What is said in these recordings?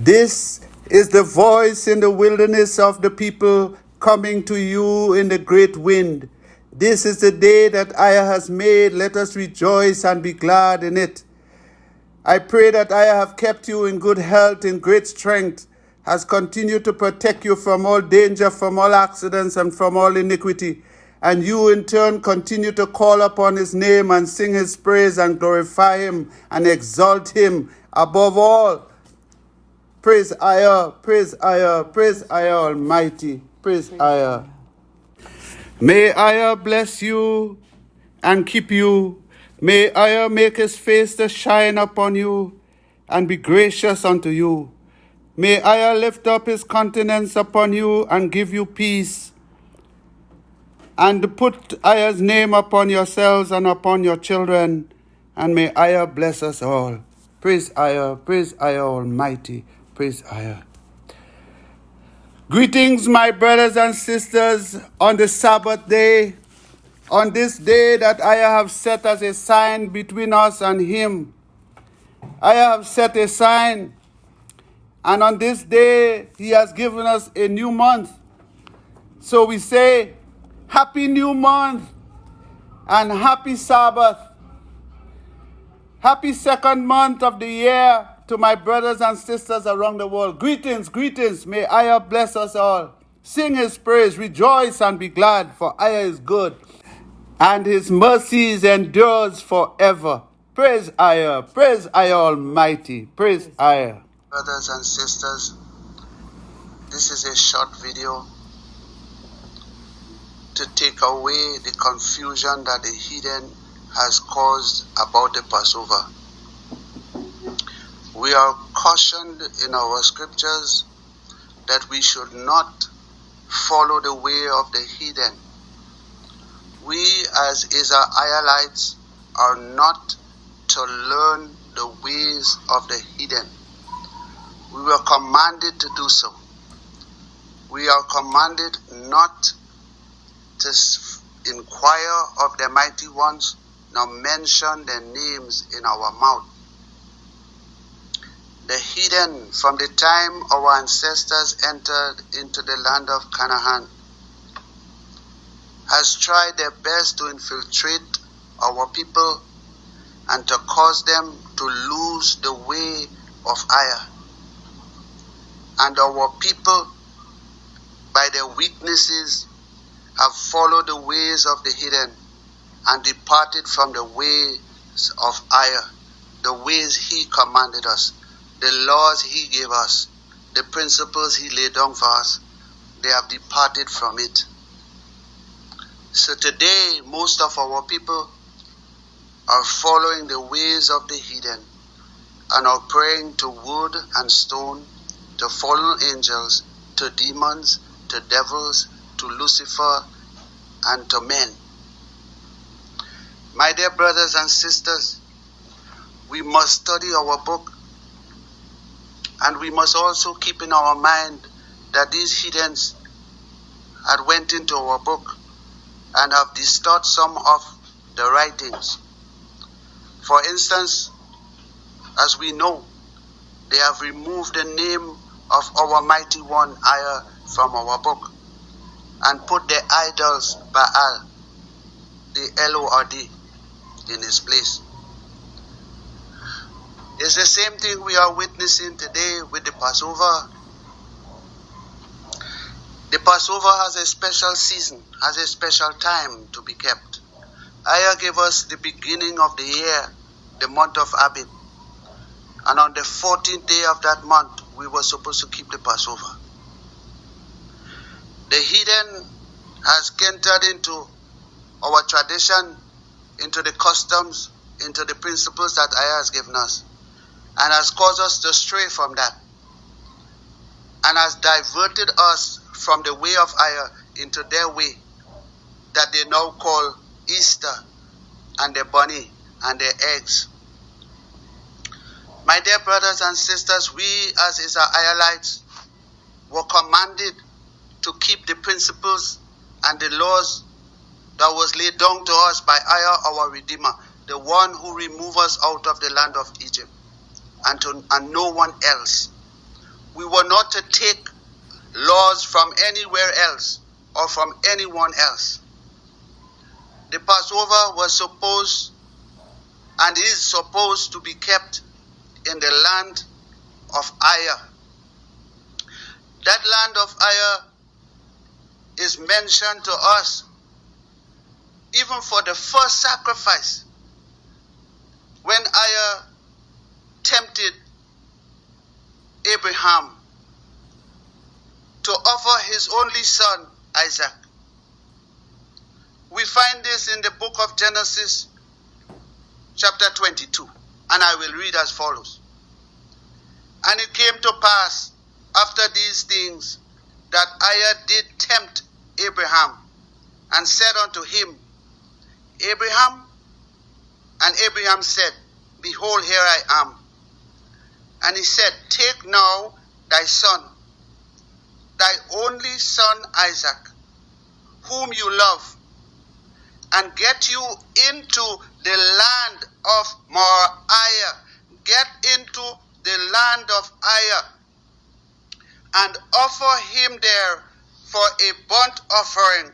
This is the voice in the wilderness of the people coming to you in the great wind. This is the day that EZER-IAH has made. Let us rejoice and be glad in it. I pray that EZER-IAH have kept you in good health, in great strength, has continued to protect you from all danger, from all accidents, and from all iniquity. And you in turn continue to call upon his name and sing his praise and glorify him and exalt him above all. Praise EZER-IAH, praise EZER-IAH, praise EZER-IAH Almighty, praise EZER-IAH. May EZER-IAH bless you and keep you. May EZER-IAH make his face to shine upon you and be gracious unto you. May EZER-IAH lift up his countenance upon you and give you peace. And put EZER-IAH's name upon yourselves and upon your children. And may EZER-IAH bless us all. Praise EZER-IAH, praise EZER-IAH Almighty, praise EZER-IAH. Greetings, my brothers and sisters, on the Sabbath day, on this day that EZER-IAH have set as a sign between us and him. EZER-IAH have set a sign, and on this day, he has given us a new month. So we say, Happy New Month and Happy Sabbath. Happy second month of the year to my brothers and sisters around the world. Greetings, greetings. May EZER-IAH bless us all. Sing his praise, rejoice and be glad, for EZER-IAH is good, and his mercies endures forever. Praise EZER-IAH, praise EZER-IAH Almighty, praise EZER-IAH. Brothers and sisters, this is a short video to take away the confusion that the heathen has caused about the Passover. We are cautioned in our scriptures that we should not follow the way of the heathen. We as EZER-IAHites are not to learn the ways of the heathen. We were commanded to do so. We are commanded not to inquire of the mighty ones, nor mention their names in our mouth. The heathen, from the time our ancestors entered into the land of Canaan, has tried their best to infiltrate our people and to cause them to lose the way of EZER-IAH. And our people, by their weaknesses, have followed the ways of the heathen and departed from the ways of EZER-IAH, the ways he commanded us, the laws he gave us, the principles he laid down for us. They have departed from it. So today, most of our people are following the ways of the heathen and are praying to wood and stone, to fallen angels, to demons, to devils, to Lucifer, and to men. My dear brothers and sisters, we must study our book, and we must also keep in our mind that these heathens had went into our book and have distorted some of the writings. For instance, as we know, they have removed the name of our mighty one, EZER, from our book and put the idols, Baal, the L-O-R-D, in his place. It's the same thing we are witnessing today with the Passover. The Passover has a special season, has a special time to be kept. EZER gave us the beginning of the year, the month of Abib. And on the 14th day of that month, we were supposed to keep the Passover. The heathen has entered into our tradition, into the customs, into the principles that EZER has given us, and has caused us to stray from that, and has diverted us from the way of EZER into their way that they now call Easter and the bunny and the eggs. My dear brothers and sisters, we as EZER-IAHites were commanded to keep the principles and the laws that was laid down to us by EZER, our Redeemer, the one who removed us out of the land of Egypt, and no one else. we were not to take laws from anywhere else or from anyone else. The Passover was supposed and is supposed to be kept in the land of EZER. That land of EZER is mentioned to us even for the first sacrifice when EZER tempted Abraham to offer his only son Isaac. We find this in the book of Genesis chapter 22, and I will read as follows. And it came to pass after these things that EZER did tempt Abraham, and said unto him, Abraham? And Abraham said, Behold, here I am. And he said, Take now thy son, thy only son Isaac, whom you love, and get you into the land of Moriah. Get into the land of EZER, and offer him there for a burnt offering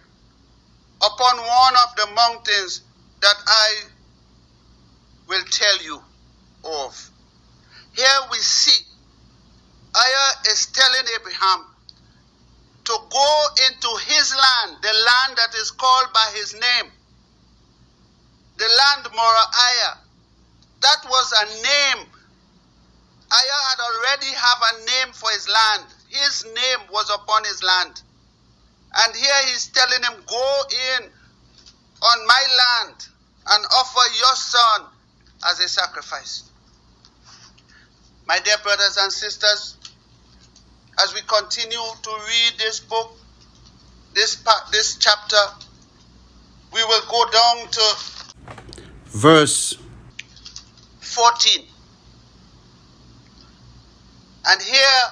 upon one of the mountains that I will tell you of. Here we see EZER is telling Abraham to go into his land, the land that is called by his name, the land Moriah. That was a name. EZER had already have a name for his land. His name was upon his land. And here he's telling him, go in on my land and offer your son as a sacrifice. My dear brothers and sisters, as we continue to read this book, this chapter, we will go down to verse 14. And here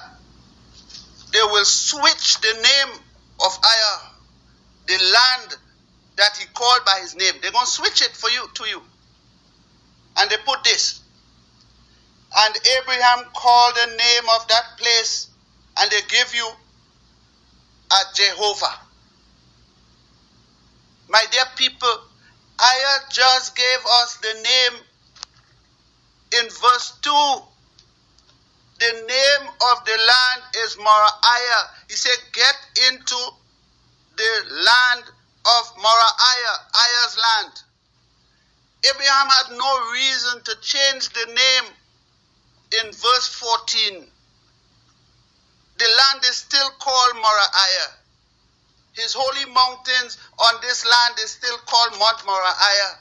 they will switch the name of EZER, the land that he called by his name. They're going to switch it to you. And they put this. And Abraham called the name of that place, and they give you a Jehovah. My dear people, EZER just gave us the name in verse 2. The name of the land is Moriah. He said, get into the land of Moriah, EZER's land. Abraham had no reason to change the name in verse 14. The land is still called Moriah. His holy mountains on this land is still called Mount Moriah.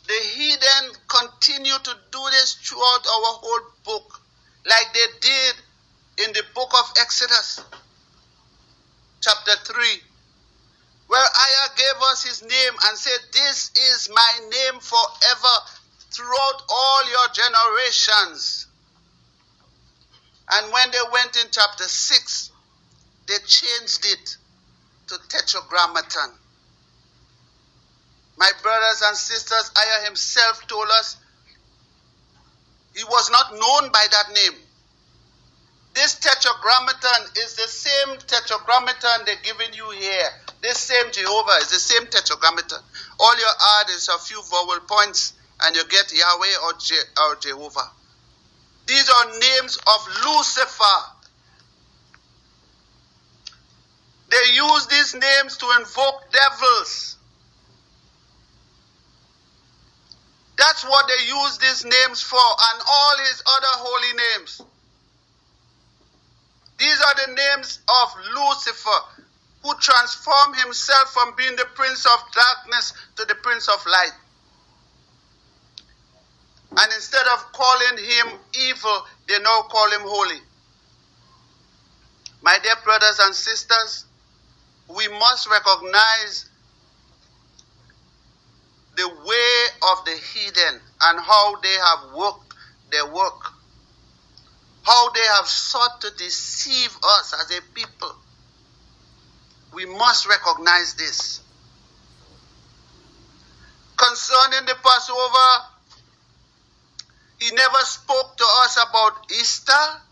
The heathen continue to do this throughout our whole book, like they did in the book of Exodus, chapter 3, where EZER gave us his name and said, this is my name forever throughout all your generations. And when they went in chapter 6, they changed it to Tetragrammaton. My brothers and sisters, EZER himself told us he was not known by that name. This Tetragrammaton is the same Tetragrammaton they're giving you here. This same Jehovah is the same Tetragrammaton. All you add is a few vowel points and you get Yahweh or Jehovah. These are names of Lucifer. They use these names to invoke devils. That's what they use these names for, and all his other holy names. These are the names of Lucifer, who transformed himself from being the prince of darkness to the prince of light. And instead of calling him evil, they now call him holy. My dear brothers and sisters, we must recognize the way of the heathen and how they have worked their work. How they have sought to deceive us as a people. We must recognize this. Concerning the Passover, He never spoke to us about Easter.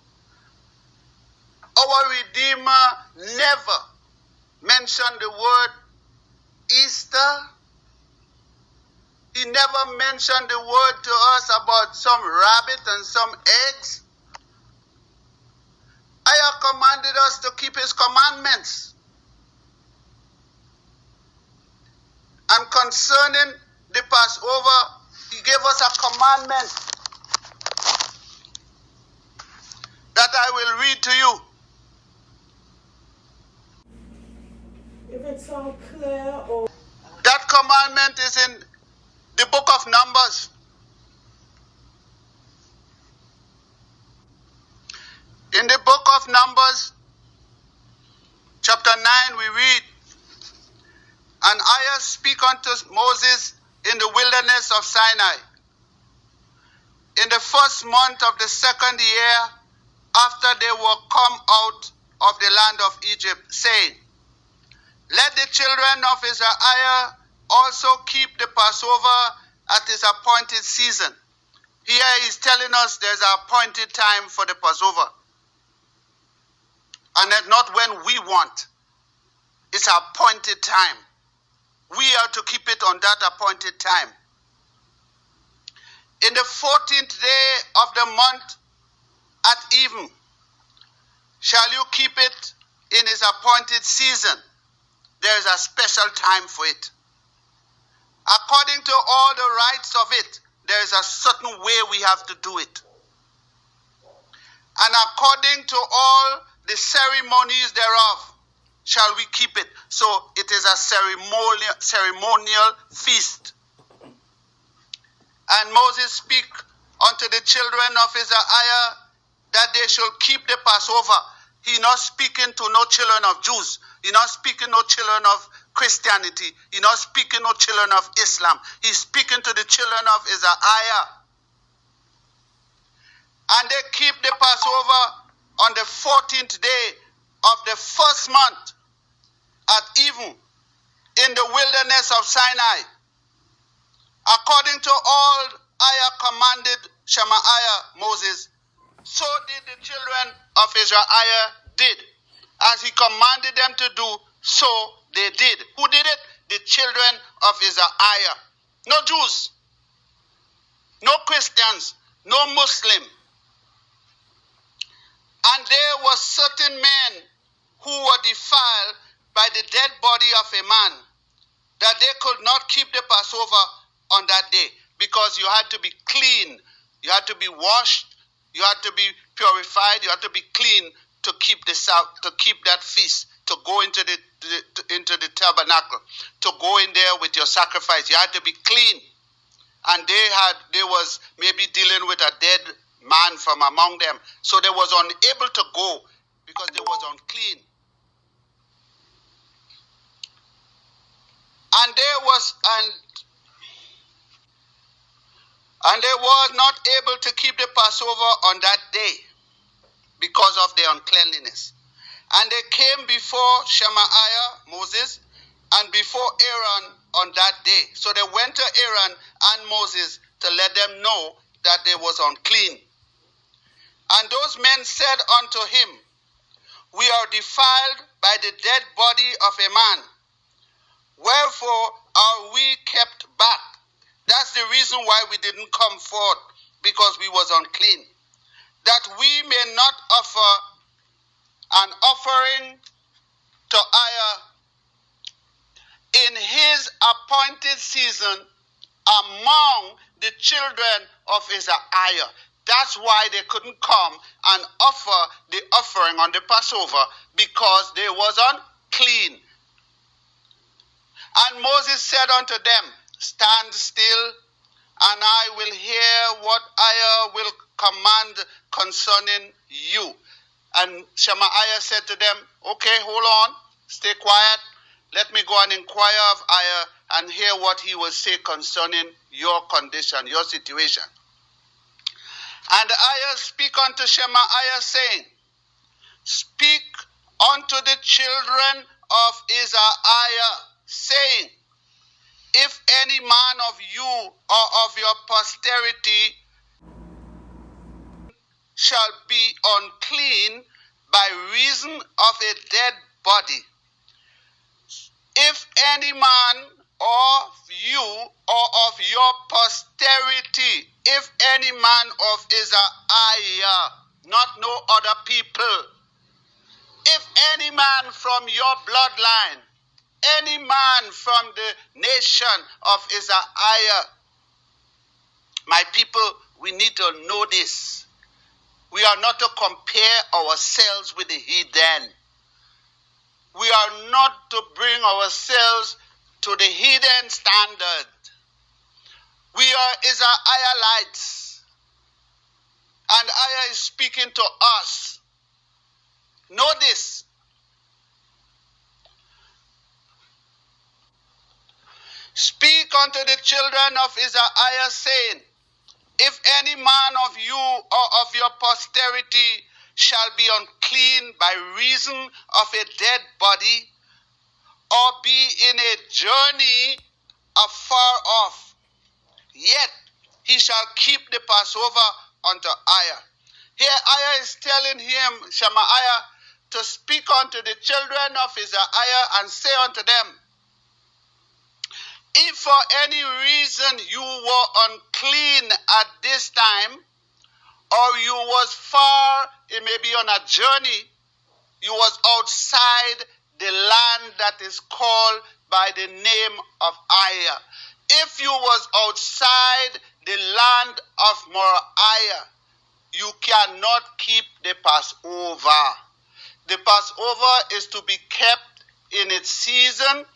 Our Redeemer never mentioned the word Easter. He never mentioned the word to us about some rabbit and some eggs. Ayah commanded us to keep his commandments. And concerning the Passover, he gave us a commandment that I will read to you. If it's all clear or... That commandment is in the book of Numbers. In the book of Numbers, chapter 9, we read, and Ayah speak unto Moses in the wilderness of Sinai, in the first month of the second year after they were come out of the land of Egypt, saying, let the children of EZER-IAH also keep the Passover at its appointed season. Here he's telling us there's an appointed time for the Passover. And not when we want. It's an appointed time. We are to keep it on that appointed time. In the 14th day of the month at even shall you keep it in its appointed season. There is a special time for it. According to all the rites of it, there is a certain way we have to do it. And according to all the ceremonies thereof, shall we keep it. So it is a ceremonial feast. And Moses speak unto the children of EZER-IAH that they shall keep the Passover. He not speaking to no children of Jews. He not speaking no children of Christianity. He not speaking no children of Islam. He's speaking to the children of EZER-IAH. And they keep the Passover on the 14th day of the first month at even in the wilderness of Sinai. According to all Ayah commanded Shemaiah, Moses, so did the children of EZER-IAH did. As he commanded them to do, so they did. Who did it? The children of EZER-IAH. No Jews, no Christians, no Muslim. And there were certain men who were defiled by the dead body of a man, that they could not keep the Passover on that day, because you had to be clean, you had to be washed, you had to be purified, you had to be clean to keep that feast, to go into the tabernacle, to go in there with your sacrifice. You had to be clean. And they was maybe dealing with a dead man from among them, so they was unable to go because they was unclean. And they were not able to keep the Passover on that day because of their uncleanliness. And they came before Shemaiah, Moses, and before Aaron on that day. So they went to Aaron and Moses to let them know that they was unclean. And those men said unto him, we are defiled by the dead body of a man. Wherefore are we kept back? That's the reason why we didn't come forth, because we was unclean. That we may not offer an offering to Ayah in his appointed season among the children of EZER-IAH. That's why they couldn't come and offer the offering on the Passover, because they was unclean. And Moses said unto them, stand still, and I will hear what Ayah will command concerning you. And Shemaiah said to them, okay, hold on, stay quiet. Let me go and inquire of Ayah and hear what he will say concerning your condition, your situation. And Ayah speak unto Shemaiah, saying, speak unto the children of EZER-IAH, saying, if any man of you or of your posterity shall be unclean by reason of a dead body. If any man of you or of your posterity, if any man of EZER-IAH, not no other people, if any man from your bloodline, any man from the nation of EZER-IAH, my people, we need to know this. We are not to compare ourselves with the heathen. We are not to bring ourselves to the hidden standard. We are EZER-IAHites, and IAH is speaking to us. Know this. Speak unto the children of EZER-IAH, saying, if any man of you or of your posterity shall be unclean by reason of a dead body, or be in a journey afar off, yet he shall keep the Passover unto IAH. Here IAH is telling him, Shemaiah, to speak unto the children of EZER-IAH and say unto them, if for any reason you were unclean at this time, or you was far, it may be on a journey, you was outside the land that is called by the name of IAH. If you was outside the land of Moriah, you cannot keep the Passover. The Passover is to be kept in its season,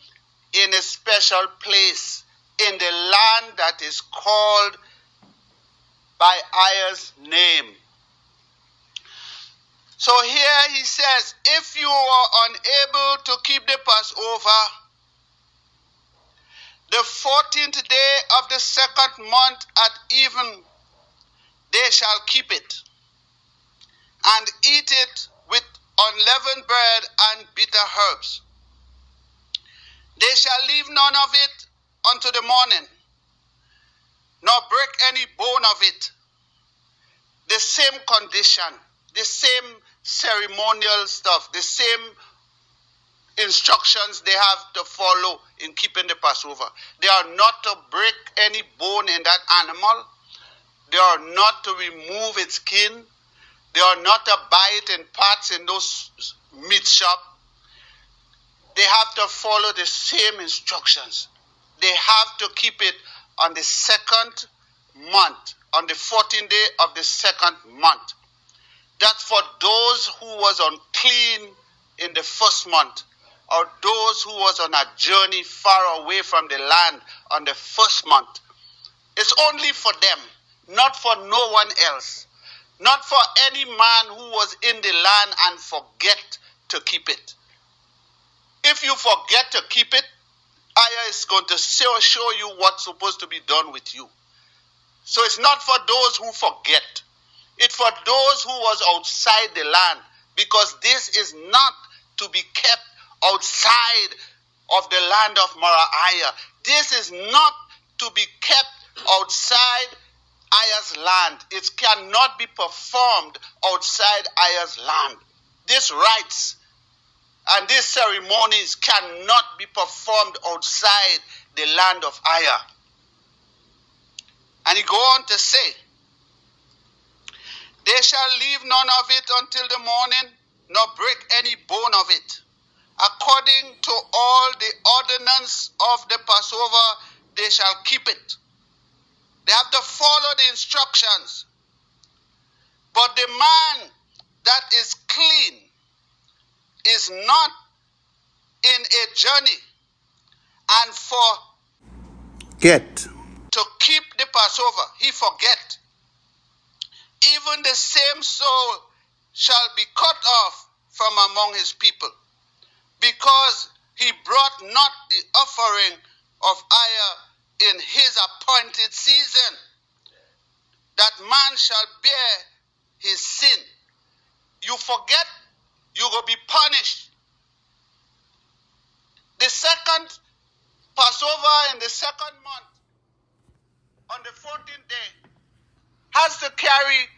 in a special place, in the land that is called by IAH's name. So here he says, if you are unable to keep the Passover, the 14th day of the second month at even, they shall keep it, and eat it with unleavened bread and bitter herbs. They shall leave none of it unto the morning, nor break any bone of it. The same condition, the same ceremonial stuff, the same instructions they have to follow in keeping the Passover. They are not to break any bone in that animal. They are not to remove its skin. They are not to buy it in parts in those meat shops. They have to follow the same instructions. They have to keep it on the second month, on the 14th day of the second month. That's for those who was unclean in the first month, or those who was on a journey far away from the land on the first month. It's only for them, not for no one else. Not for any man who was in the land and forget to keep it. If you forget to keep it, IAH is going to show you what's supposed to be done with you. So it's not for those who forget. It's for those who was outside the land, because this is not to be kept outside of the land of Moriah. This is not to be kept outside IAH's land. It cannot be performed outside IAH's land. These rites and these ceremonies cannot be performed outside the land of IAH. And he go on to say, they shall leave none of it until the morning, nor break any bone of it. According to all the ordinance of the Passover, they shall keep it. They have to follow the instructions. But the man that is clean is not in a journey, and to keep the Passover, he forget. Even the same soul shall be cut off from among his people, because he brought not the offering of IAH in his appointed season. That man shall bear his sin. You forget, you will be punished. The second Passover in the second month, on the 14th day, has to carry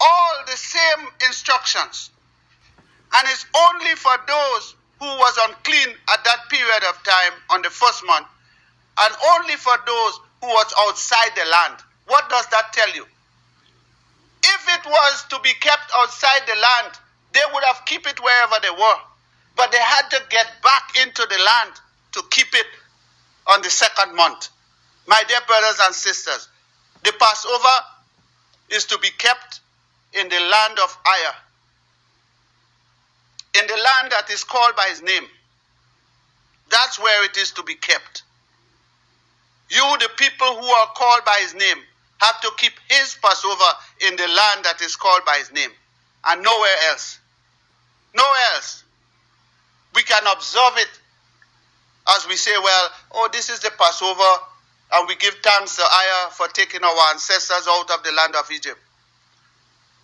all the same instructions. And it's only for those who was unclean at that period of time on the first month, and only for those who was outside the land. What does that tell you? If it was to be kept outside the land, they would have kept it wherever they were. But they had to get back into the land to keep it on the second month. My dear brothers and sisters, the Passover is to be kept in the land of EZER-IAH, in the land that is called by his name. That's where it is to be kept. You, the people who are called by his name, have to keep his Passover in the land that is called by his name, and nowhere else. Nowhere else. We can observe it as we say, well, oh, this is the Passover, and we give thanks to EZER-IAH for taking our ancestors out of the land of Egypt.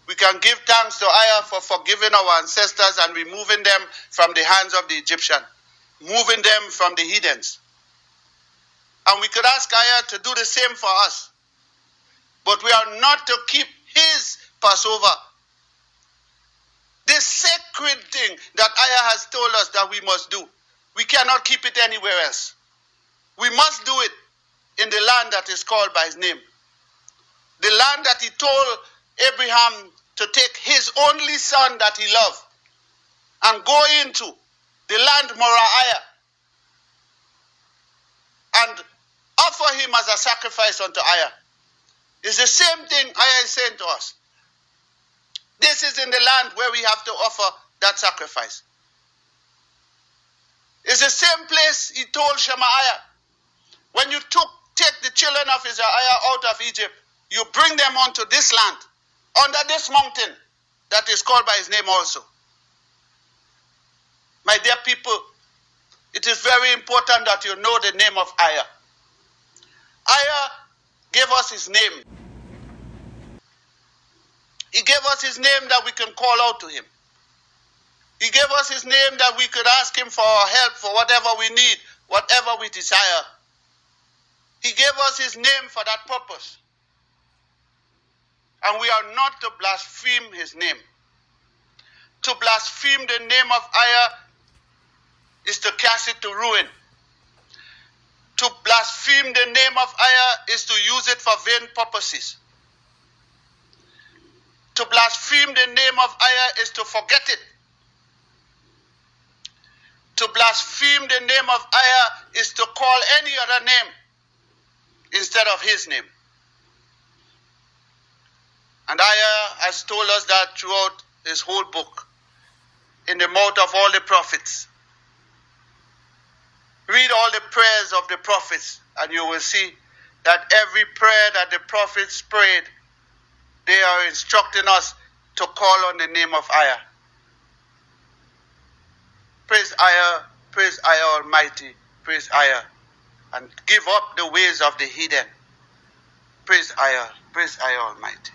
We can give thanks to EZER-IAH for forgiving our ancestors and removing them from the hands of the Egyptian, moving them from the heathens. And we could ask EZER-IAH to do the same for us. But we are not to keep his Passover. This sacred thing that EZER-IAH has told us that we must do, we cannot keep it anywhere else. We must do it in the land that is called by his name. The land that he told Abraham to take his only son that he loved and go into, the land Moriah, and offer him as a sacrifice unto EZER-IAH. It's the same thing EZER-IAH is saying to us. This is in the land where we have to offer that sacrifice. It's the same place he told Shemaiah, when you take the children of EZER-IAH out of Egypt, you bring them onto this land, under this mountain that is called by his name also. My dear people, it is very important that you know the name of EZER-IAH. EZER-IAH gave us his name. He gave us his name that we can call out to him. He gave us his name that we could ask him for our help for whatever we need, whatever we desire. He gave us his name for that purpose. And we are not to blaspheme his name. To blaspheme the name of EZER-IAH is to cast it to ruin. To blaspheme the name of EZER-IAH is to use it for vain purposes. To blaspheme the name of EZER-IAH is to forget it. To blaspheme the name of EZER-IAH is to call any other name instead of his name. And EZER-IAH has told us that throughout his whole book, in the mouth of all the prophets. Read all the prayers of the prophets, and you will see that every prayer that the prophets prayed, they are instructing us to call on the name of EZER-IAH. Praise EZER-IAH, praise EZER-IAH Almighty, praise EZER-IAH, and give up the ways of the heathen. Praise EZER-IAH, praise EZER-IAH Almighty.